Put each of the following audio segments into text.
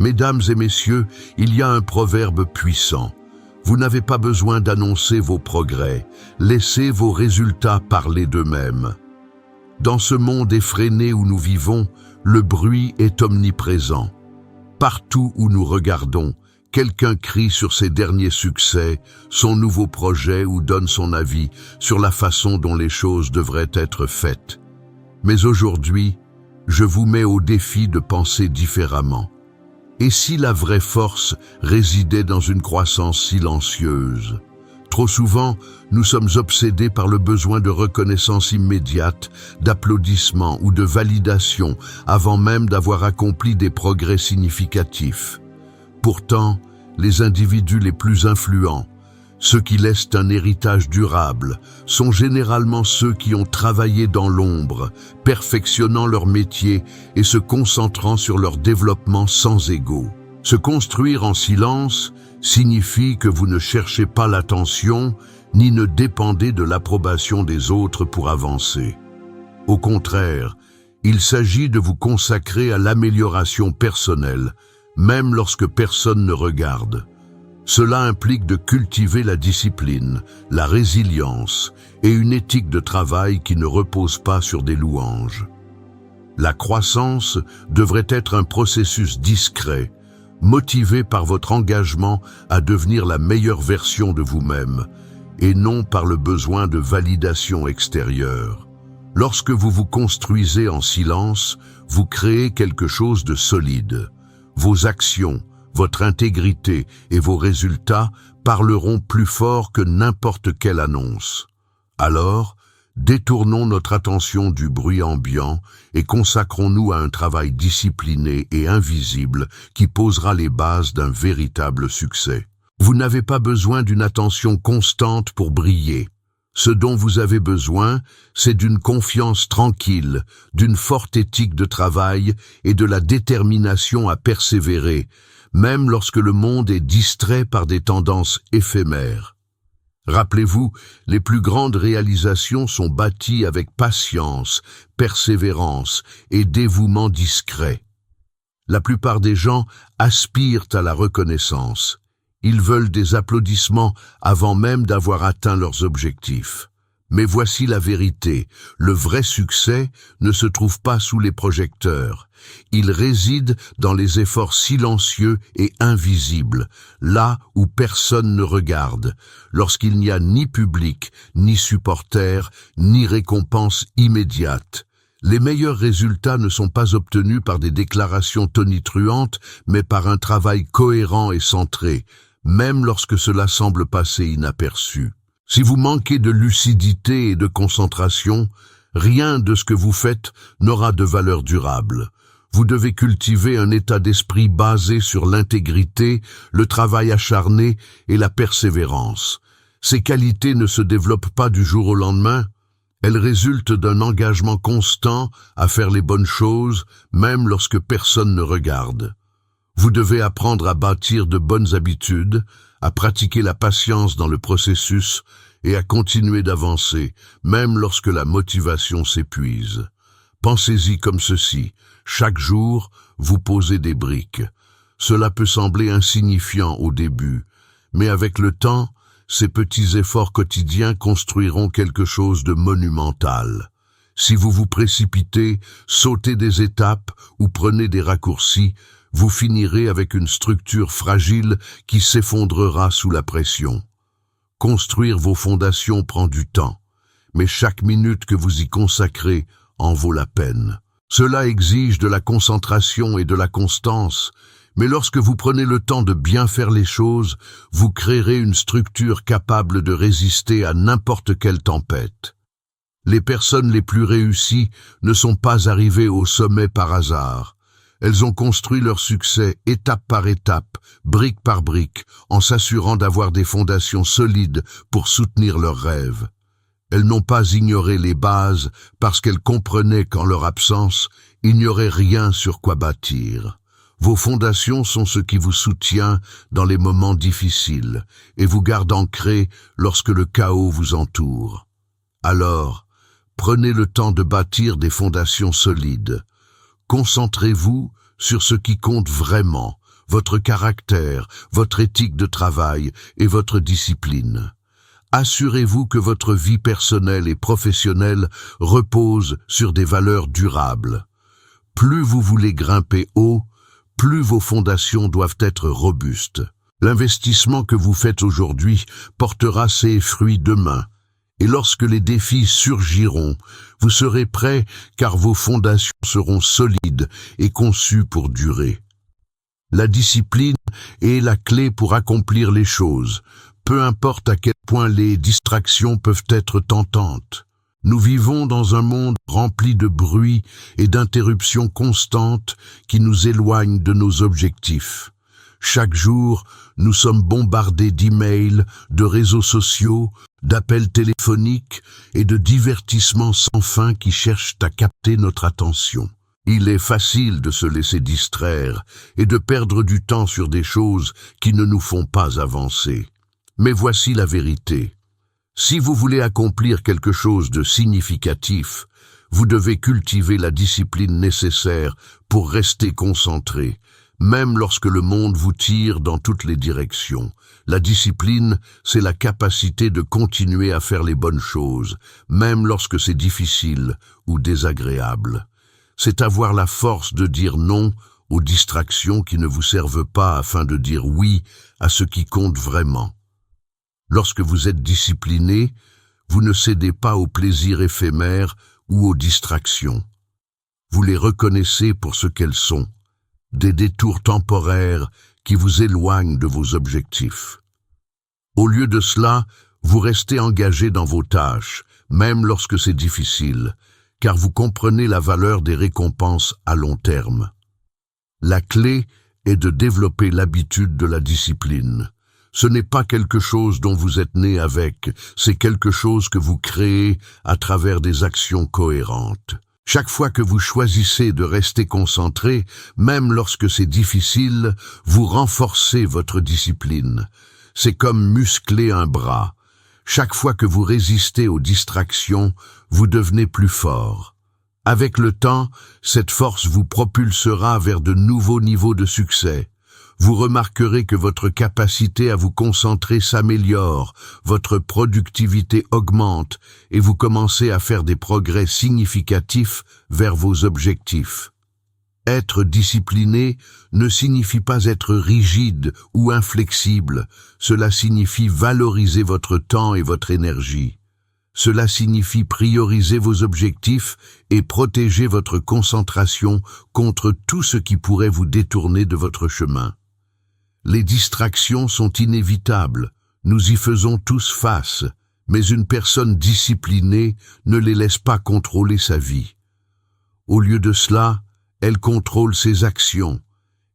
Mesdames et messieurs, il y a un proverbe puissant. Vous n'avez pas besoin d'annoncer vos progrès. Laissez vos résultats parler d'eux-mêmes. Dans ce monde effréné où nous vivons, le bruit est omniprésent. Partout où nous regardons, quelqu'un crie sur ses derniers succès, son nouveau projet ou donne son avis sur la façon dont les choses devraient être faites. Mais aujourd'hui, je vous mets au défi de penser différemment. Et si la vraie force résidait dans une croissance silencieuse? Trop souvent, nous sommes obsédés par le besoin de reconnaissance immédiate, d'applaudissements ou de validation avant même d'avoir accompli des progrès significatifs. Pourtant, les individus les plus influents, ceux qui laissent un héritage durable, sont généralement ceux qui ont travaillé dans l'ombre, perfectionnant leur métier et se concentrant sur leur développement sans ego. Se construire en silence signifie que vous ne cherchez pas l'attention ni ne dépendez de l'approbation des autres pour avancer. Au contraire, il s'agit de vous consacrer à l'amélioration personnelle, même lorsque personne ne regarde. Cela implique de cultiver la discipline, la résilience et une éthique de travail qui ne repose pas sur des louanges. La croissance devrait être un processus discret, motivé par votre engagement à devenir la meilleure version de vous-même, et non par le besoin de validation extérieure. Lorsque vous vous construisez en silence, vous créez quelque chose de solide. Vos actions, votre intégrité et vos résultats parleront plus fort que n'importe quelle annonce. Alors, détournons notre attention du bruit ambiant et consacrons-nous à un travail discipliné et invisible qui posera les bases d'un véritable succès. Vous n'avez pas besoin d'une attention constante pour briller. Ce dont vous avez besoin, c'est d'une confiance tranquille, d'une forte éthique de travail et de la détermination à persévérer, même lorsque le monde est distrait par des tendances éphémères. Rappelez-vous, les plus grandes réalisations sont bâties avec patience, persévérance et dévouement discret. La plupart des gens aspirent à la reconnaissance. Ils veulent des applaudissements avant même d'avoir atteint leurs objectifs. Mais voici la vérité, le vrai succès ne se trouve pas sous les projecteurs. Il réside dans les efforts silencieux et invisibles, là où personne ne regarde, lorsqu'il n'y a ni public, ni supporters, ni récompense immédiate. Les meilleurs résultats ne sont pas obtenus par des déclarations tonitruantes, mais par un travail cohérent et centré, même lorsque cela semble passer inaperçu. Si vous manquez de lucidité et de concentration, rien de ce que vous faites n'aura de valeur durable. Vous devez cultiver un état d'esprit basé sur l'intégrité, le travail acharné et la persévérance. Ces qualités ne se développent pas du jour au lendemain. Elles résultent d'un engagement constant à faire les bonnes choses, même lorsque personne ne regarde. Vous devez apprendre à bâtir de bonnes habitudes, à pratiquer la patience dans le processus et à continuer d'avancer, même lorsque la motivation s'épuise. Pensez-y comme ceci, chaque jour, vous posez des briques. Cela peut sembler insignifiant au début, mais avec le temps, ces petits efforts quotidiens construiront quelque chose de monumental. Si vous vous précipitez, sautez des étapes ou prenez des raccourcis, vous finirez avec une structure fragile qui s'effondrera sous la pression. Construire vos fondations prend du temps, mais chaque minute que vous y consacrez en vaut la peine. Cela exige de la concentration et de la constance, mais lorsque vous prenez le temps de bien faire les choses, vous créerez une structure capable de résister à n'importe quelle tempête. Les personnes les plus réussies ne sont pas arrivées au sommet par hasard. Elles ont construit leur succès étape par étape, brique par brique, en s'assurant d'avoir des fondations solides pour soutenir leurs rêves. Elles n'ont pas ignoré les bases parce qu'elles comprenaient qu'en leur absence, il n'y aurait rien sur quoi bâtir. Vos fondations sont ce qui vous soutient dans les moments difficiles et vous garde ancré lorsque le chaos vous entoure. Alors, prenez le temps de bâtir des fondations solides. Concentrez-vous sur ce qui compte vraiment, votre caractère, votre éthique de travail et votre discipline. Assurez-vous que votre vie personnelle et professionnelle repose sur des valeurs durables. Plus vous voulez grimper haut, plus vos fondations doivent être robustes. L'investissement que vous faites aujourd'hui portera ses fruits demain. Et lorsque les défis surgiront, vous serez prêts car vos fondations seront solides et conçues pour durer. La discipline est la clé pour accomplir les choses, peu importe à quel point les distractions peuvent être tentantes. Nous vivons dans un monde rempli de bruit et d'interruptions constantes qui nous éloignent de nos objectifs. Chaque jour, nous sommes bombardés d'emails, de réseaux sociaux, d'appels téléphoniques et de divertissements sans fin qui cherchent à capter notre attention. Il est facile de se laisser distraire et de perdre du temps sur des choses qui ne nous font pas avancer. Mais voici la vérité. Si vous voulez accomplir quelque chose de significatif, vous devez cultiver la discipline nécessaire pour rester concentré, même lorsque le monde vous tire dans toutes les directions. La discipline, c'est la capacité de continuer à faire les bonnes choses, même lorsque c'est difficile ou désagréable. C'est avoir la force de dire non aux distractions qui ne vous servent pas afin de dire oui à ce qui compte vraiment. Lorsque vous êtes discipliné, vous ne cédez pas aux plaisirs éphémères ou aux distractions. Vous les reconnaissez pour ce qu'elles sont, des détours temporaires qui vous éloignent de vos objectifs. Au lieu de cela, vous restez engagé dans vos tâches, même lorsque c'est difficile, car vous comprenez la valeur des récompenses à long terme. La clé est de développer l'habitude de la discipline. Ce n'est pas quelque chose dont vous êtes né avec, c'est quelque chose que vous créez à travers des actions cohérentes. Chaque fois que vous choisissez de rester concentré, même lorsque c'est difficile, vous renforcez votre discipline. C'est comme muscler un bras. Chaque fois que vous résistez aux distractions, vous devenez plus fort. Avec le temps, cette force vous propulsera vers de nouveaux niveaux de succès. Vous remarquerez que votre capacité à vous concentrer s'améliore, votre productivité augmente et vous commencez à faire des progrès significatifs vers vos objectifs. Être discipliné ne signifie pas être rigide ou inflexible, cela signifie valoriser votre temps et votre énergie. Cela signifie prioriser vos objectifs et protéger votre concentration contre tout ce qui pourrait vous détourner de votre chemin. Les distractions sont inévitables, nous y faisons tous face, mais une personne disciplinée ne les laisse pas contrôler sa vie. Au lieu de cela, elle contrôle ses actions,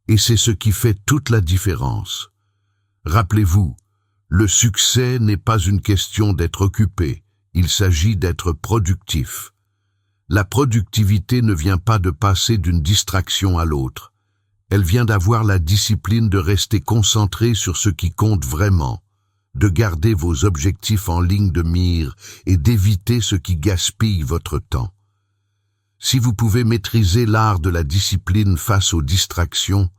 et c'est ce qui fait toute la différence. Rappelez-vous, le succès n'est pas une question d'être occupé, il s'agit d'être productif. La productivité ne vient pas de passer d'une distraction à l'autre. Elle vient d'avoir la discipline de rester concentré sur ce qui compte vraiment, de garder vos objectifs en ligne de mire et d'éviter ce qui gaspille votre temps. Si vous pouvez maîtriser l'art de la discipline face aux distractions,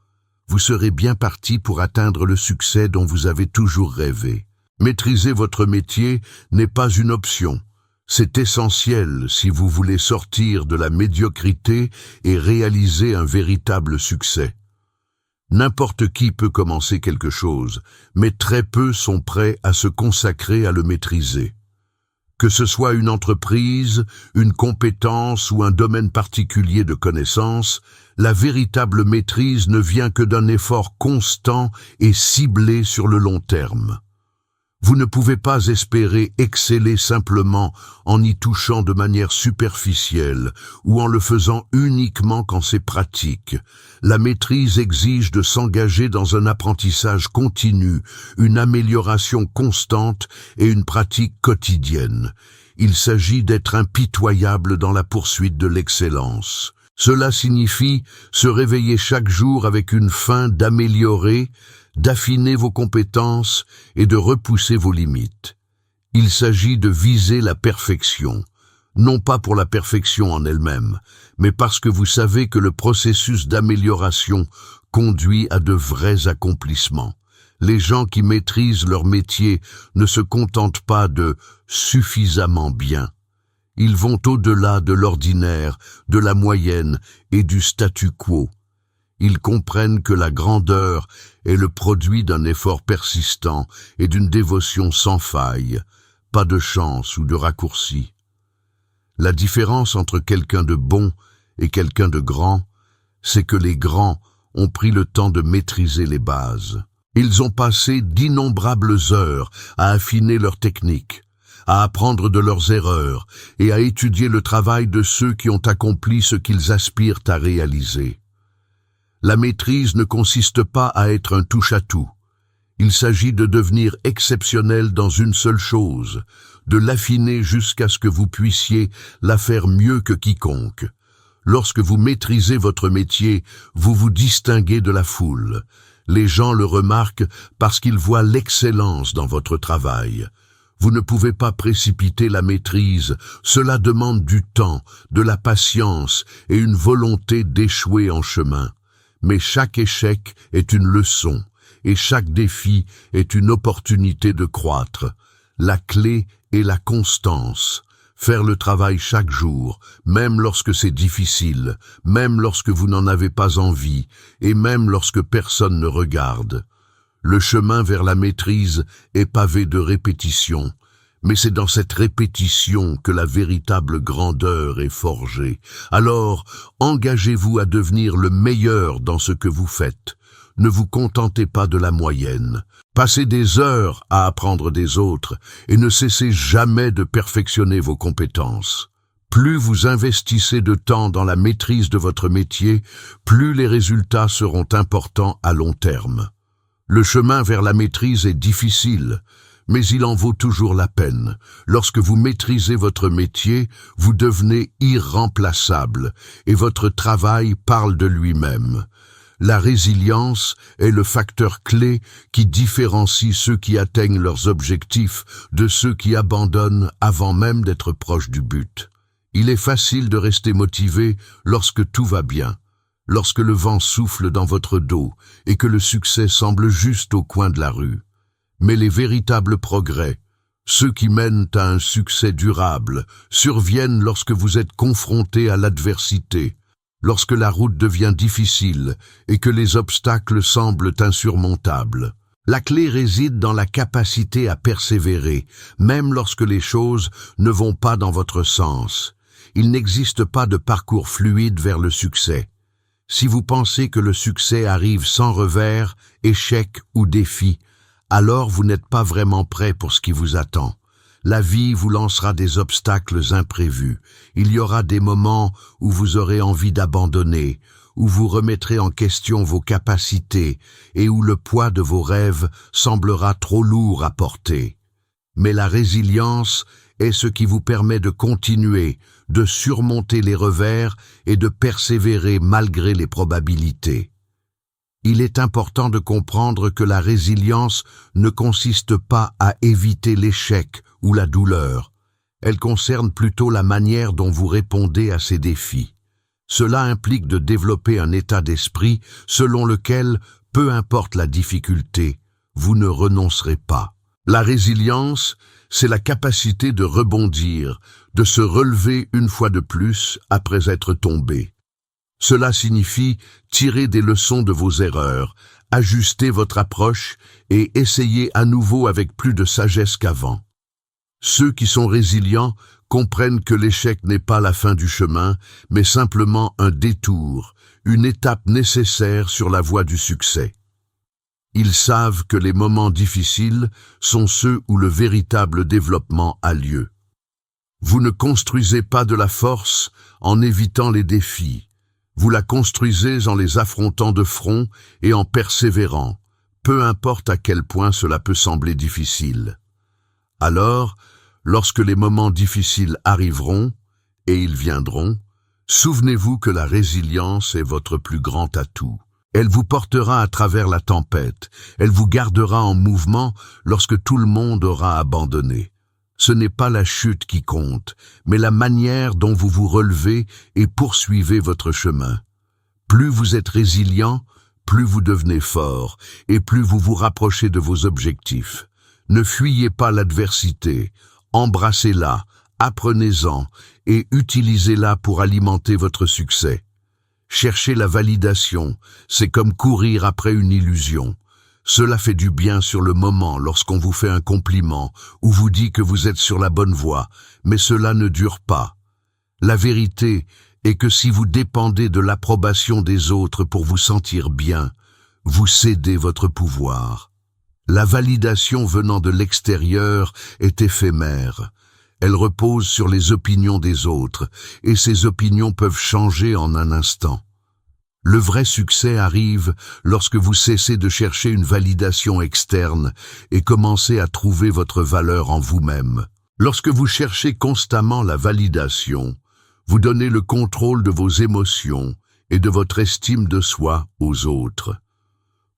vous serez bien parti pour atteindre le succès dont vous avez toujours rêvé. Maîtriser votre métier n'est pas une option. C'est essentiel si vous voulez sortir de la médiocrité et réaliser un véritable succès. N'importe qui peut commencer quelque chose, mais très peu sont prêts à se consacrer à le maîtriser. Que ce soit une entreprise, une compétence ou un domaine particulier de connaissances, la véritable maîtrise ne vient que d'un effort constant et ciblé sur le long terme. Vous ne pouvez pas espérer exceller simplement en y touchant de manière superficielle ou en le faisant uniquement quand c'est pratique. La maîtrise exige de s'engager dans un apprentissage continu, une amélioration constante et une pratique quotidienne. Il s'agit d'être impitoyable dans la poursuite de l'excellence. Cela signifie se réveiller chaque jour avec une fin d'améliorer, d'affiner vos compétences et de repousser vos limites. Il s'agit de viser la perfection, non pas pour la perfection en elle-même, mais parce que vous savez que le processus d'amélioration conduit à de vrais accomplissements. Les gens qui maîtrisent leur métier ne se contentent pas de suffisamment bien. Ils vont au-delà de l'ordinaire, de la moyenne et du statu quo. Ils comprennent que la grandeur est le produit d'un effort persistant et d'une dévotion sans faille, pas de chance ou de raccourci. La différence entre quelqu'un de bon et quelqu'un de grand, c'est que les grands ont pris le temps de maîtriser les bases. Ils ont passé d'innombrables heures à affiner leur technique, à apprendre de leurs erreurs et à étudier le travail de ceux qui ont accompli ce qu'ils aspirent à réaliser. La maîtrise ne consiste pas à être un touche-à-tout. Il s'agit de devenir exceptionnel dans une seule chose, de l'affiner jusqu'à ce que vous puissiez la faire mieux que quiconque. Lorsque vous maîtrisez votre métier, vous vous distinguez de la foule. Les gens le remarquent parce qu'ils voient l'excellence dans votre travail. Vous ne pouvez pas précipiter la maîtrise, cela demande du temps, de la patience et une volonté d'échouer en chemin. Mais chaque échec est une leçon, et chaque défi est une opportunité de croître. La clé est la constance. Faire le travail chaque jour, même lorsque c'est difficile, même lorsque vous n'en avez pas envie, et même lorsque personne ne regarde. Le chemin vers la maîtrise est pavé de répétitions, mais c'est dans cette répétition que la véritable grandeur est forgée. Alors, engagez-vous à devenir le meilleur dans ce que vous faites. Ne vous contentez pas de la moyenne. Passez des heures à apprendre des autres et ne cessez jamais de perfectionner vos compétences. Plus vous investissez de temps dans la maîtrise de votre métier, plus les résultats seront importants à long terme. Le chemin vers la maîtrise est difficile, mais il en vaut toujours la peine. Lorsque vous maîtrisez votre métier, vous devenez irremplaçable et votre travail parle de lui-même. La résilience est le facteur clé qui différencie ceux qui atteignent leurs objectifs de ceux qui abandonnent avant même d'être proches du but. Il est facile de rester motivé lorsque tout va bien, lorsque le vent souffle dans votre dos et que le succès semble juste au coin de la rue. Mais les véritables progrès, ceux qui mènent à un succès durable, surviennent lorsque vous êtes confronté à l'adversité, lorsque la route devient difficile et que les obstacles semblent insurmontables. La clé réside dans la capacité à persévérer, même lorsque les choses ne vont pas dans votre sens. Il n'existe pas de parcours fluide vers le succès. Si vous pensez que le succès arrive sans revers, échec ou défi, alors vous n'êtes pas vraiment prêt pour ce qui vous attend. La vie vous lancera des obstacles imprévus. Il y aura des moments où vous aurez envie d'abandonner, où vous remettrez en question vos capacités et où le poids de vos rêves semblera trop lourd à porter. Mais la résilience est ce qui vous permet de continuer, de surmonter les revers et de persévérer malgré les probabilités. Il est important de comprendre que la résilience ne consiste pas à éviter l'échec ou la douleur. Elle concerne plutôt la manière dont vous répondez à ces défis. Cela implique de développer un état d'esprit selon lequel, peu importe la difficulté, vous ne renoncerez pas. La résilience, c'est la capacité de rebondir, de se relever une fois de plus après être tombé. Cela signifie tirer des leçons de vos erreurs, ajuster votre approche et essayer à nouveau avec plus de sagesse qu'avant. Ceux qui sont résilients comprennent que l'échec n'est pas la fin du chemin, mais simplement un détour, une étape nécessaire sur la voie du succès. Ils savent que les moments difficiles sont ceux où le véritable développement a lieu. Vous ne construisez pas de la force en évitant les défis. Vous la construisez en les affrontant de front et en persévérant, peu importe à quel point cela peut sembler difficile. Alors, lorsque les moments difficiles arriveront, et ils viendront, souvenez-vous que la résilience est votre plus grand atout. Elle vous portera à travers la tempête, elle vous gardera en mouvement lorsque tout le monde aura abandonné. Ce n'est pas la chute qui compte, mais la manière dont vous vous relevez et poursuivez votre chemin. Plus vous êtes résilient, plus vous devenez fort et plus vous vous rapprochez de vos objectifs. Ne fuyez pas l'adversité, embrassez-la, apprenez-en et utilisez-la pour alimenter votre succès. Chercher la validation, c'est comme courir après une illusion. Cela fait du bien sur le moment lorsqu'on vous fait un compliment ou vous dit que vous êtes sur la bonne voie, mais cela ne dure pas. La vérité est que si vous dépendez de l'approbation des autres pour vous sentir bien, vous cédez votre pouvoir. La validation venant de l'extérieur est éphémère. Elle repose sur les opinions des autres, et ces opinions peuvent changer en un instant. Le vrai succès arrive lorsque vous cessez de chercher une validation externe et commencez à trouver votre valeur en vous-même. Lorsque vous cherchez constamment la validation, vous donnez le contrôle de vos émotions et de votre estime de soi aux autres.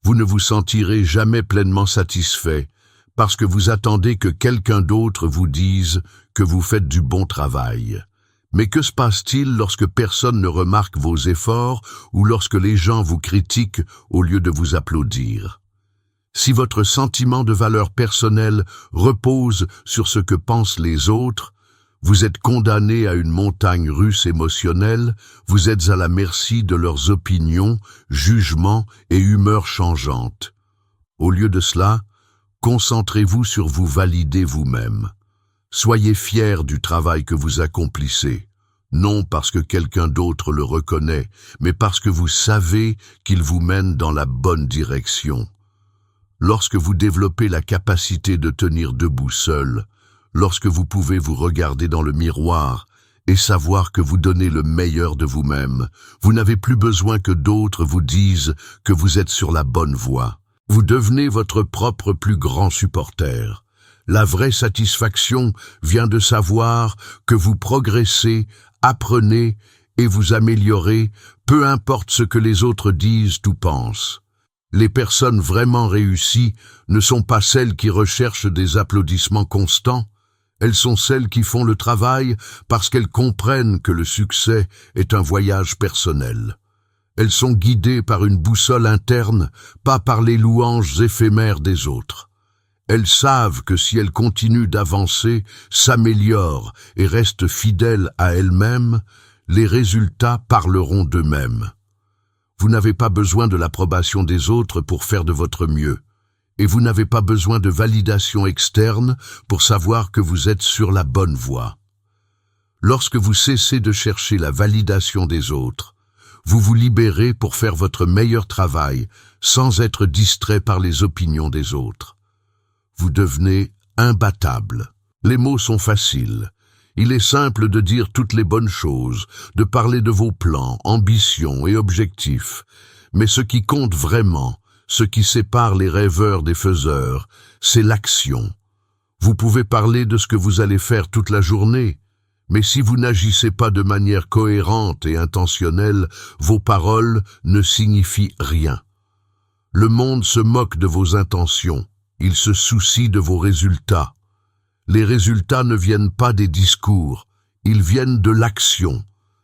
Vous ne vous sentirez jamais pleinement satisfait parce que vous attendez que quelqu'un d'autre vous dise que vous faites du bon travail. Mais que se passe-t-il lorsque personne ne remarque vos efforts ou lorsque les gens vous critiquent au lieu de vous applaudir? Si votre sentiment de valeur personnelle repose sur ce que pensent les autres, vous êtes condamné à une montagne russe émotionnelle, vous êtes à la merci de leurs opinions, jugements et humeurs changeantes. Au lieu de cela, concentrez-vous sur vous valider vous-même. Soyez fiers du travail que vous accomplissez, non parce que quelqu'un d'autre le reconnaît, mais parce que vous savez qu'il vous mène dans la bonne direction. Lorsque vous développez la capacité de tenir debout seul, lorsque vous pouvez vous regarder dans le miroir et savoir que vous donnez le meilleur de vous-même, vous n'avez plus besoin que d'autres vous disent que vous êtes sur la bonne voie. Vous devenez votre propre plus grand supporter. La vraie satisfaction vient de savoir que vous progressez, apprenez et vous améliorez, peu importe ce que les autres disent ou pensent. Les personnes vraiment réussies ne sont pas celles qui recherchent des applaudissements constants, elles sont celles qui font le travail parce qu'elles comprennent que le succès est un voyage personnel. Elles sont guidées par une boussole interne, pas par les louanges éphémères des autres. Elles savent que si elles continuent d'avancer, s'améliorent et restent fidèles à elles-mêmes, les résultats parleront d'eux-mêmes. Vous n'avez pas besoin de l'approbation des autres pour faire de votre mieux. Et vous n'avez pas besoin de validation externe pour savoir que vous êtes sur la bonne voie. Lorsque vous cessez de chercher la validation des autres, vous vous libérez pour faire votre meilleur travail sans être distrait par les opinions des autres. Vous devenez imbattable. Les mots sont faciles. Il est simple de dire toutes les bonnes choses, de parler de vos plans, ambitions et objectifs. Mais ce qui compte vraiment, ce qui sépare les rêveurs des faiseurs, c'est l'action. Vous pouvez parler de ce que vous allez faire toute la journée, mais si vous n'agissez pas de manière cohérente et intentionnelle, vos paroles ne signifient rien. Le monde se moque de vos intentions, il se soucie de vos résultats. Les résultats ne viennent pas des discours, ils viennent de l'action.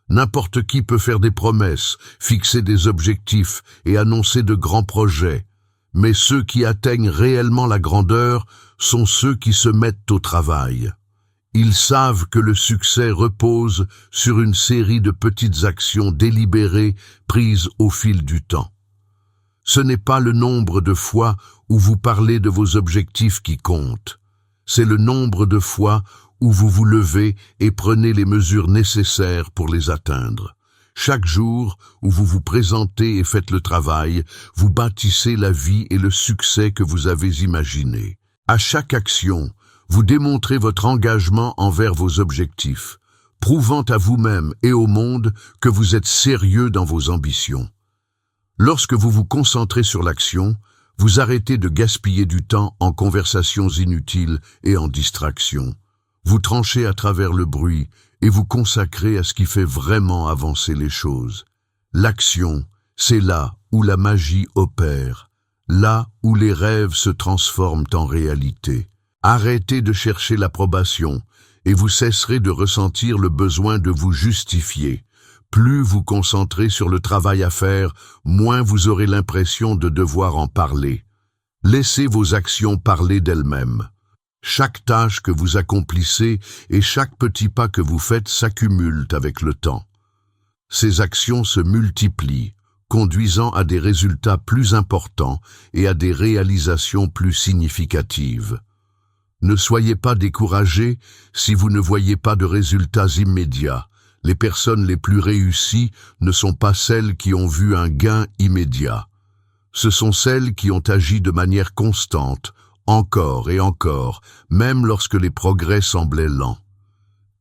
N'importe qui peut faire des promesses, fixer des objectifs et annoncer de grands projets. Mais ceux qui atteignent réellement la grandeur sont ceux qui se mettent au travail. Ils savent que le succès repose sur une série de petites actions délibérées prises au fil du temps. Ce n'est pas le nombre de fois où vous parlez de vos objectifs qui compte. C'est le nombre de fois où vous vous levez et prenez les mesures nécessaires pour les atteindre. Chaque jour où vous vous présentez et faites le travail, vous bâtissez la vie et le succès que vous avez imaginé. À chaque action, vous démontrez votre engagement envers vos objectifs, prouvant à vous-même et au monde que vous êtes sérieux dans vos ambitions. Lorsque vous vous concentrez sur l'action, vous arrêtez de gaspiller du temps en conversations inutiles et en distractions. Vous tranchez à travers le bruit et vous consacrez à ce qui fait vraiment avancer les choses. L'action, c'est là où la magie opère, là où les rêves se transforment en réalité. Arrêtez de chercher l'approbation et vous cesserez de ressentir le besoin de vous justifier. Plus vous concentrez sur le travail à faire, moins vous aurez l'impression de devoir en parler. Laissez vos actions parler d'elles-mêmes. Chaque tâche que vous accomplissez et chaque petit pas que vous faites s'accumulent avec le temps. Ces actions se multiplient, conduisant à des résultats plus importants et à des réalisations plus significatives. Ne soyez pas découragés si vous ne voyez pas de résultats immédiats. Les personnes les plus réussies ne sont pas celles qui ont vu un gain immédiat. Ce sont celles qui ont agi de manière constante, encore et encore, même lorsque les progrès semblaient lents.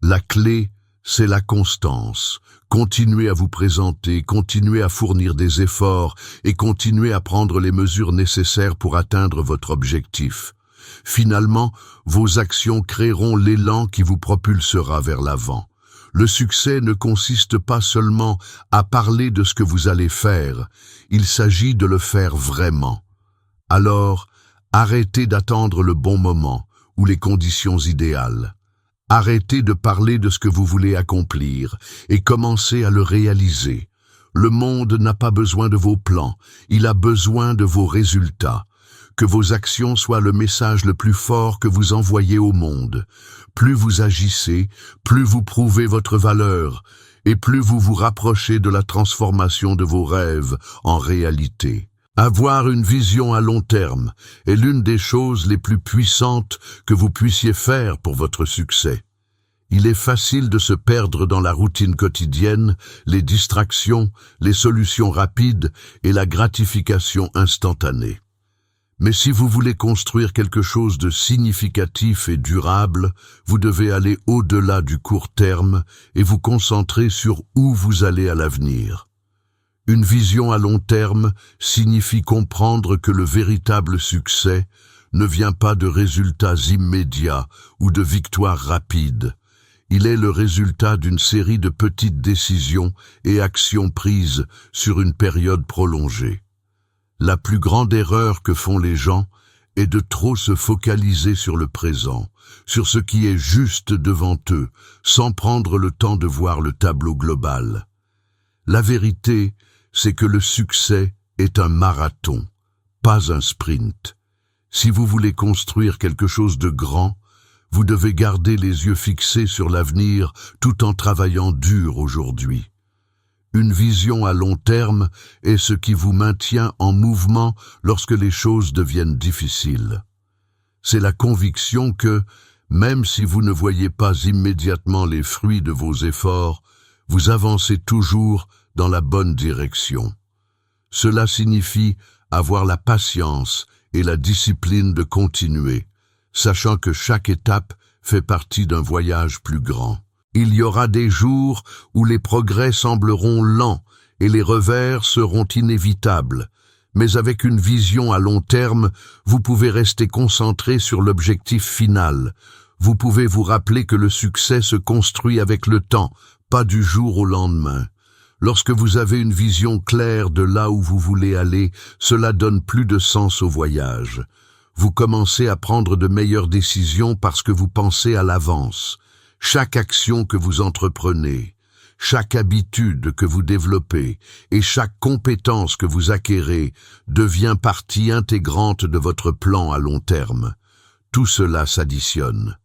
La clé, c'est la constance. Continuez à vous présenter, continuez à fournir des efforts et continuez à prendre les mesures nécessaires pour atteindre votre objectif. Finalement, vos actions créeront l'élan qui vous propulsera vers l'avant. Le succès ne consiste pas seulement à parler de ce que vous allez faire, il s'agit de le faire vraiment. Alors, arrêtez d'attendre le bon moment ou les conditions idéales. Arrêtez de parler de ce que vous voulez accomplir et commencez à le réaliser. Le monde n'a pas besoin de vos plans, il a besoin de vos résultats. Que vos actions soient le message le plus fort que vous envoyez au monde. Plus vous agissez, plus vous prouvez votre valeur, et plus vous vous rapprochez de la transformation de vos rêves en réalité. Avoir une vision à long terme est l'une des choses les plus puissantes que vous puissiez faire pour votre succès. Il est facile de se perdre dans la routine quotidienne, les distractions, les solutions rapides et la gratification instantanée. Mais si vous voulez construire quelque chose de significatif et durable, vous devez aller au-delà du court terme et vous concentrer sur où vous allez à l'avenir. Une vision à long terme signifie comprendre que le véritable succès ne vient pas de résultats immédiats ou de victoires rapides. Il est le résultat d'une série de petites décisions et actions prises sur une période prolongée. La plus grande erreur que font les gens est de trop se focaliser sur le présent, sur ce qui est juste devant eux, sans prendre le temps de voir le tableau global. La vérité, c'est que le succès est un marathon, pas un sprint. Si vous voulez construire quelque chose de grand, vous devez garder les yeux fixés sur l'avenir tout en travaillant dur aujourd'hui. Une vision à long terme est ce qui vous maintient en mouvement lorsque les choses deviennent difficiles. C'est la conviction que, même si vous ne voyez pas immédiatement les fruits de vos efforts, vous avancez toujours dans la bonne direction. Cela signifie avoir la patience et la discipline de continuer, sachant que chaque étape fait partie d'un voyage plus grand. Il y aura des jours où les progrès sembleront lents et les revers seront inévitables, mais avec une vision à long terme, vous pouvez rester concentré sur l'objectif final. Vous pouvez vous rappeler que le succès se construit avec le temps, pas du jour au lendemain. Lorsque vous avez une vision claire de là où vous voulez aller, cela donne plus de sens au voyage. Vous commencez à prendre de meilleures décisions parce que vous pensez à l'avance. Chaque action que vous entreprenez, chaque habitude que vous développez et chaque compétence que vous acquérez devient partie intégrante de votre plan à long terme. Tout cela s'additionne.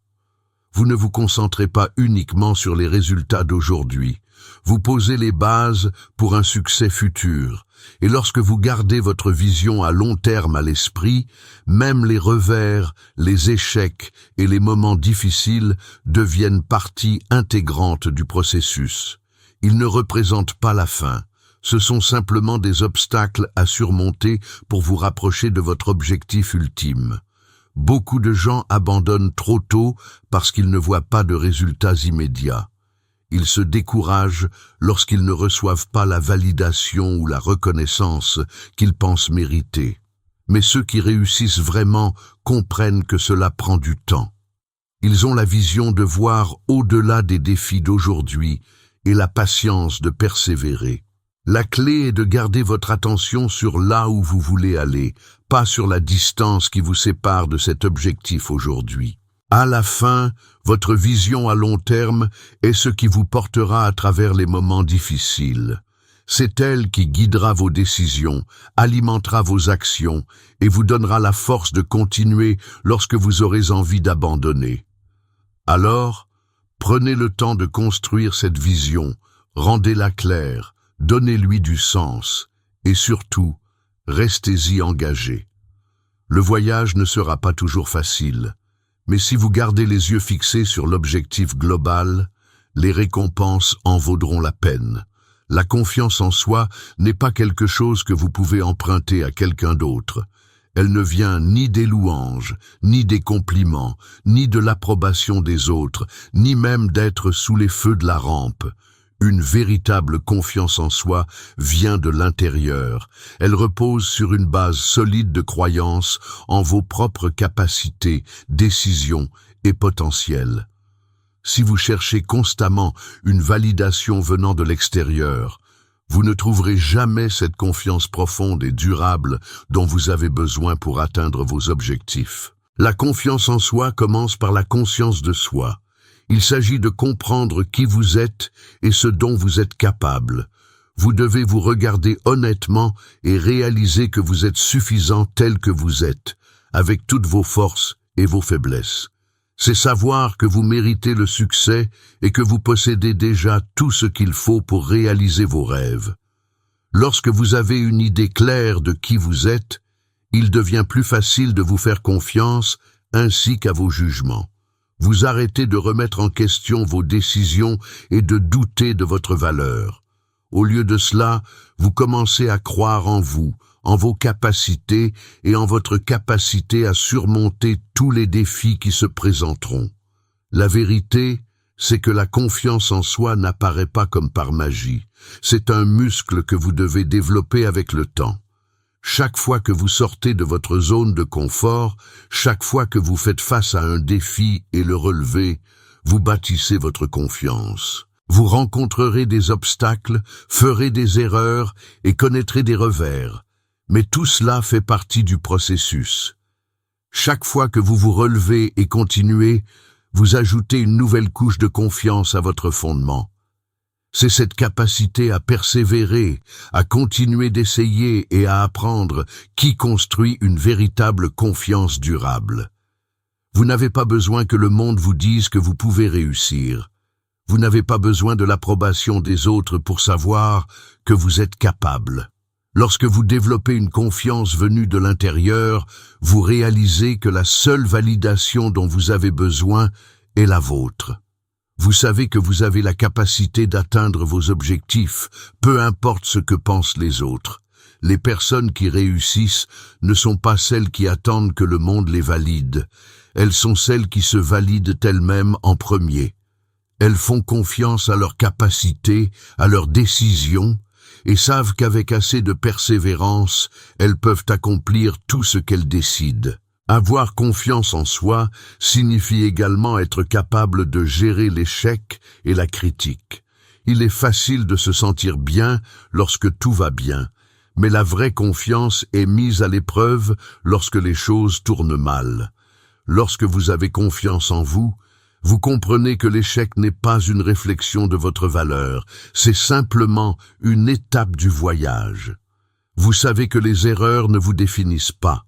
Vous ne vous concentrez pas uniquement sur les résultats d'aujourd'hui. Vous posez les bases pour un succès futur. Et lorsque vous gardez votre vision à long terme à l'esprit, même les revers, les échecs et les moments difficiles deviennent partie intégrante du processus. Ils ne représentent pas la fin. Ce sont simplement des obstacles à surmonter pour vous rapprocher de votre objectif ultime. Beaucoup de gens abandonnent trop tôt parce qu'ils ne voient pas de résultats immédiats. Ils se découragent lorsqu'ils ne reçoivent pas la validation ou la reconnaissance qu'ils pensent mériter. Mais ceux qui réussissent vraiment comprennent que cela prend du temps. Ils ont la vision de voir au-delà des défis d'aujourd'hui et la patience de persévérer. La clé est de garder votre attention sur là où vous voulez aller, pas sur la distance qui vous sépare de cet objectif aujourd'hui. À la fin, votre vision à long terme est ce qui vous portera à travers les moments difficiles. C'est elle qui guidera vos décisions, alimentera vos actions et vous donnera la force de continuer lorsque vous aurez envie d'abandonner. Alors, prenez le temps de construire cette vision, rendez-la claire, donnez-lui du sens et surtout, restez-y engagé. Le voyage ne sera pas toujours facile, mais si vous gardez les yeux fixés sur l'objectif global, les récompenses en vaudront la peine. La confiance en soi n'est pas quelque chose que vous pouvez emprunter à quelqu'un d'autre. Elle ne vient ni des louanges, ni des compliments, ni de l'approbation des autres, ni même d'être sous les feux de la rampe. Une véritable confiance en soi vient de l'intérieur. Elle repose sur une base solide de croyance en vos propres capacités, décisions et potentiels. Si vous cherchez constamment une validation venant de l'extérieur, vous ne trouverez jamais cette confiance profonde et durable dont vous avez besoin pour atteindre vos objectifs. La confiance en soi commence par la conscience de soi. Il s'agit de comprendre qui vous êtes et ce dont vous êtes capable. Vous devez vous regarder honnêtement et réaliser que vous êtes suffisant tel que vous êtes, avec toutes vos forces et vos faiblesses. C'est savoir que vous méritez le succès et que vous possédez déjà tout ce qu'il faut pour réaliser vos rêves. Lorsque vous avez une idée claire de qui vous êtes, il devient plus facile de vous faire confiance ainsi qu'à vos jugements. Vous arrêtez de remettre en question vos décisions et de douter de votre valeur. Au lieu de cela, vous commencez à croire en vous, en vos capacités et en votre capacité à surmonter tous les défis qui se présenteront. La vérité, c'est que la confiance en soi n'apparaît pas comme par magie. C'est un muscle que vous devez développer avec le temps. Chaque fois que vous sortez de votre zone de confort, chaque fois que vous faites face à un défi et le relevez, vous bâtissez votre confiance. Vous rencontrerez des obstacles, ferez des erreurs et connaîtrez des revers. Mais tout cela fait partie du processus. Chaque fois que vous vous relevez et continuez, vous ajoutez une nouvelle couche de confiance à votre fondement. C'est cette capacité à persévérer, à continuer d'essayer et à apprendre qui construit une véritable confiance durable. Vous n'avez pas besoin que le monde vous dise que vous pouvez réussir. Vous n'avez pas besoin de l'approbation des autres pour savoir que vous êtes capable. Lorsque vous développez une confiance venue de l'intérieur, vous réalisez que la seule validation dont vous avez besoin est la vôtre. Vous savez que vous avez la capacité d'atteindre vos objectifs, peu importe ce que pensent les autres. Les personnes qui réussissent ne sont pas celles qui attendent que le monde les valide. Elles sont celles qui se valident elles-mêmes en premier. Elles font confiance à leurs capacités, à leurs décisions, et savent qu'avec assez de persévérance, elles peuvent accomplir tout ce qu'elles décident. Avoir confiance en soi signifie également être capable de gérer l'échec et la critique. Il est facile de se sentir bien lorsque tout va bien, mais la vraie confiance est mise à l'épreuve lorsque les choses tournent mal. Lorsque vous avez confiance en vous, vous comprenez que l'échec n'est pas une réflexion de votre valeur, c'est simplement une étape du voyage. Vous savez que les erreurs ne vous définissent pas,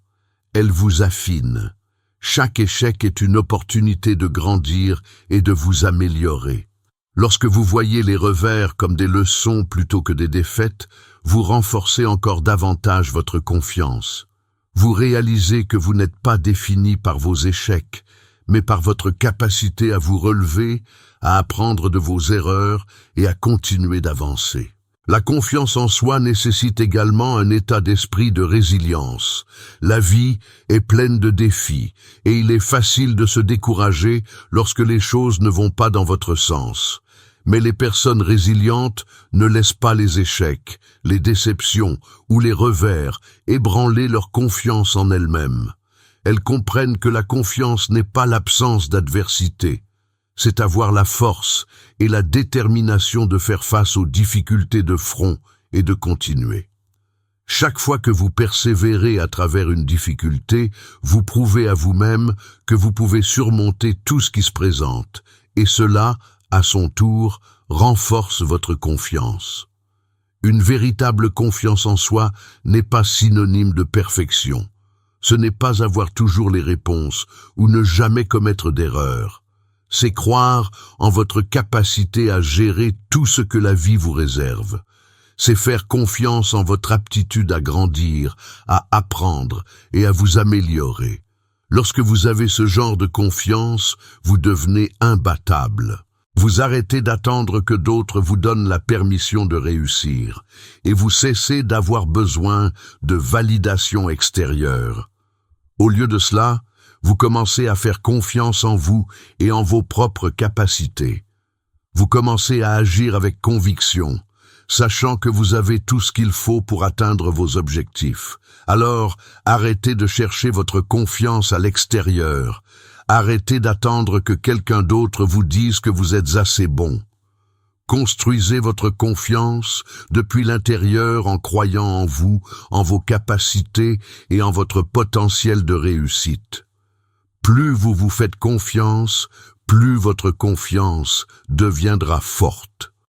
elles vous affinent. Chaque échec est une opportunité de grandir et de vous améliorer. Lorsque vous voyez les revers comme des leçons plutôt que des défaites, vous renforcez encore davantage votre confiance. Vous réalisez que vous n'êtes pas défini par vos échecs, mais par votre capacité à vous relever, à apprendre de vos erreurs et à continuer d'avancer. La confiance en soi nécessite également un état d'esprit de résilience. La vie est pleine de défis et il est facile de se décourager lorsque les choses ne vont pas dans votre sens. Mais les personnes résilientes ne laissent pas les échecs, les déceptions ou les revers ébranler leur confiance en elles-mêmes. Elles comprennent que la confiance n'est pas l'absence d'adversité, c'est avoir la force et la détermination de faire face aux difficultés de front et de continuer. Chaque fois que vous persévérez à travers une difficulté, vous prouvez à vous-même que vous pouvez surmonter tout ce qui se présente, et cela, à son tour, renforce votre confiance. Une véritable confiance en soi n'est pas synonyme de perfection. Ce n'est pas avoir toujours les réponses ou ne jamais commettre d'erreurs. C'est croire en votre capacité à gérer tout ce que la vie vous réserve. C'est faire confiance en votre aptitude à grandir, à apprendre et à vous améliorer. Lorsque vous avez ce genre de confiance, vous devenez imbattable. Vous arrêtez d'attendre que d'autres vous donnent la permission de réussir et vous cessez d'avoir besoin de validation extérieure. Au lieu de cela, vous commencez à faire confiance en vous et en vos propres capacités. Vous commencez à agir avec conviction, sachant que vous avez tout ce qu'il faut pour atteindre vos objectifs. Alors, arrêtez de chercher votre confiance à l'extérieur. Arrêtez d'attendre que quelqu'un d'autre vous dise que vous êtes assez bon. Construisez votre confiance depuis l'intérieur en croyant en vous, en vos capacités et en votre potentiel de réussite. Plus vous vous faites confiance, plus votre confiance deviendra forte.